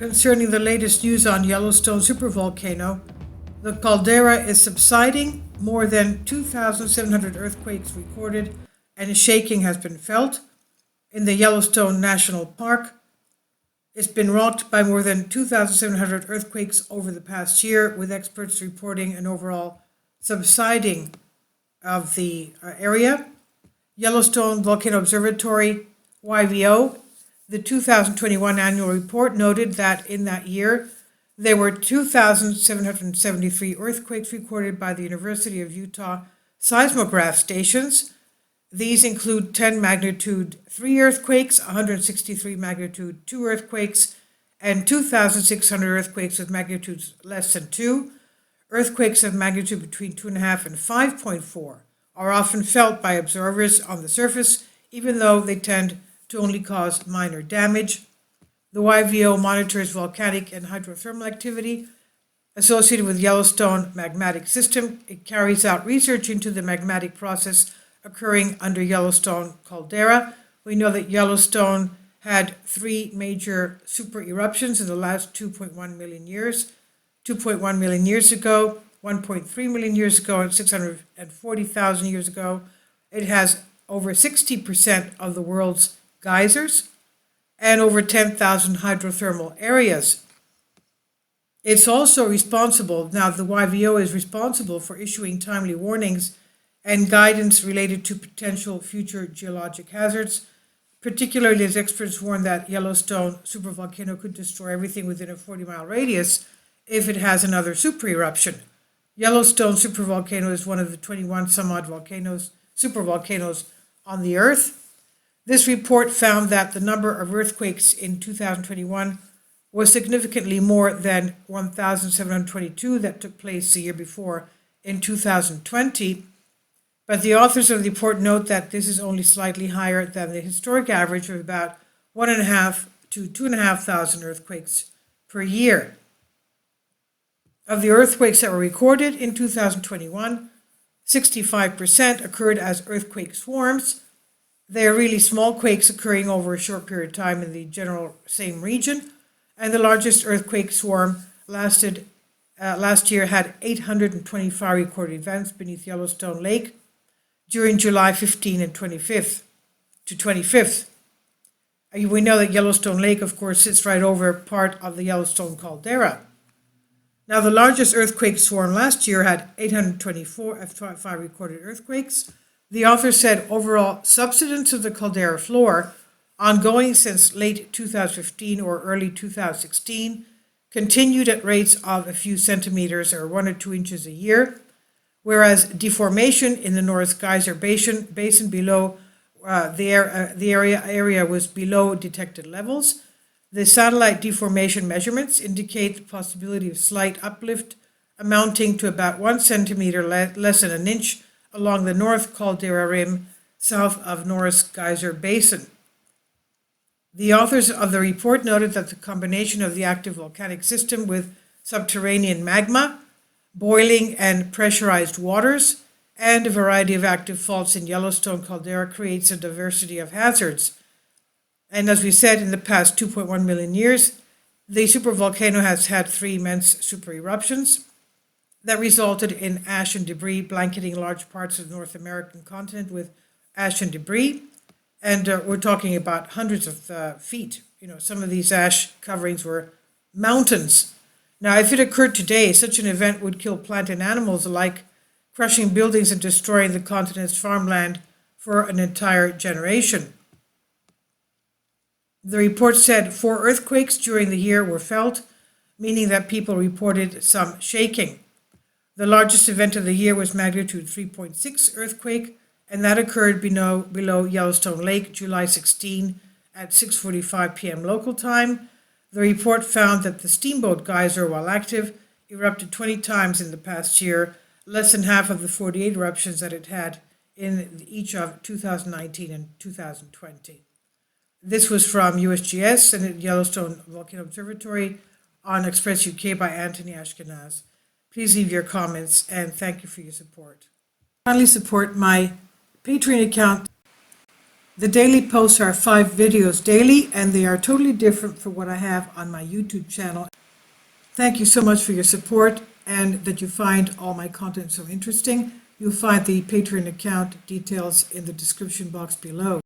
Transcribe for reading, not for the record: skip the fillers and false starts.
Concerning the latest news on Yellowstone supervolcano, the Caldera is subsiding, more than 2,700 earthquakes recorded, and shaking has been felt. In the Yellowstone National Park, it's been rocked by more than 2,700 earthquakes over the past year, with experts reporting an overall subsiding of the area. Yellowstone Volcano Observatory, YVO, the 2021 annual report noted that in that year, there were 2,773 earthquakes recorded by the University of Utah seismograph stations. These include 10 magnitude 3 earthquakes, 163 magnitude 2 earthquakes, and 2,600 earthquakes with magnitudes less than 2. Earthquakes of magnitude between 2.5 and 5.4 are often felt by observers on the surface, even though they tend to only cause minor damage. The YVO monitors volcanic and hydrothermal activity associated with Yellowstone magmatic system. It carries out research into the magmatic process occurring under Yellowstone caldera. We know that Yellowstone had 3 major super eruptions in the last 2.1 million years. 2.1 million years ago, 1.3 million years ago, and 640,000 years ago. It has over 60% of the world's geysers and over 10,000 hydrothermal areas. It's also responsible, now the YVO is responsible for issuing timely warnings and guidance related to potential future geologic hazards, particularly as experts warn that Yellowstone supervolcano could destroy everything within a 40-mile radius if it has another super eruption. Yellowstone supervolcano is one of the 21 some odd supervolcanoes on the Earth. This report found that the number of earthquakes in 2021 was significantly more than 1,722 that took place the year before in 2020. But the authors of the report note that this is only slightly higher than the historic average of about 1.5 to 2,500 earthquakes per year. Of the earthquakes that were recorded in 2021, 65% occurred as earthquake swarms. They are really small quakes occurring over a short period of time in the general same region. And the largest earthquake swarm last year had 825 recorded events beneath Yellowstone Lake during July 15 and 25th to 25th. We know that Yellowstone Lake, of course, sits right over part of the Yellowstone caldera. Now, the largest earthquake swarm last year had 825 recorded earthquakes. The author said overall subsidence of the caldera floor, ongoing since late 2015 or early 2016, continued at rates of a few centimeters or 1 or 2 inches a year, whereas deformation in the North Geyser Basin below the area was below detected levels. The satellite deformation measurements indicate the possibility of slight uplift amounting to about 1 centimeter less than an inch along the North Caldera Rim south of North Geyser Basin. The authors of the report noted that the combination of the active volcanic system with subterranean magma, boiling and pressurized waters, and a variety of active faults in Yellowstone caldera creates a diversity of hazards. And as we said, in the past 2.1 million years, the supervolcano has had 3 immense super eruptions that resulted in ash and debris blanketing large parts of the North American continent with ash and debris. And we're talking about hundreds of feet. Some of these ash coverings were mountains. Now, if it occurred today, such an event would kill plant and animals alike, crushing buildings and destroying the continent's farmland for an entire generation. The report said 4 earthquakes during the year were felt, meaning that people reported some shaking. The largest event of the year was magnitude 3.6 earthquake, and that occurred below Yellowstone Lake, July 16 at 6:45 p.m. local time. The report found that the Steamboat Geyser, while active, erupted 20 times in the past year, less than half of the 48 eruptions that it had in each of 2019 and 2020. This was from USGS and Yellowstone Volcano Observatory on Express UK by Anthony Ashkenaz. Please leave your comments and thank you for your support. Kindly support my Patreon account The daily posts are 5 videos daily, and they are totally different from what I have on my YouTube channel. Thank you so much for your support and that you find all my content so interesting. You'll find the Patreon account details in the description box below.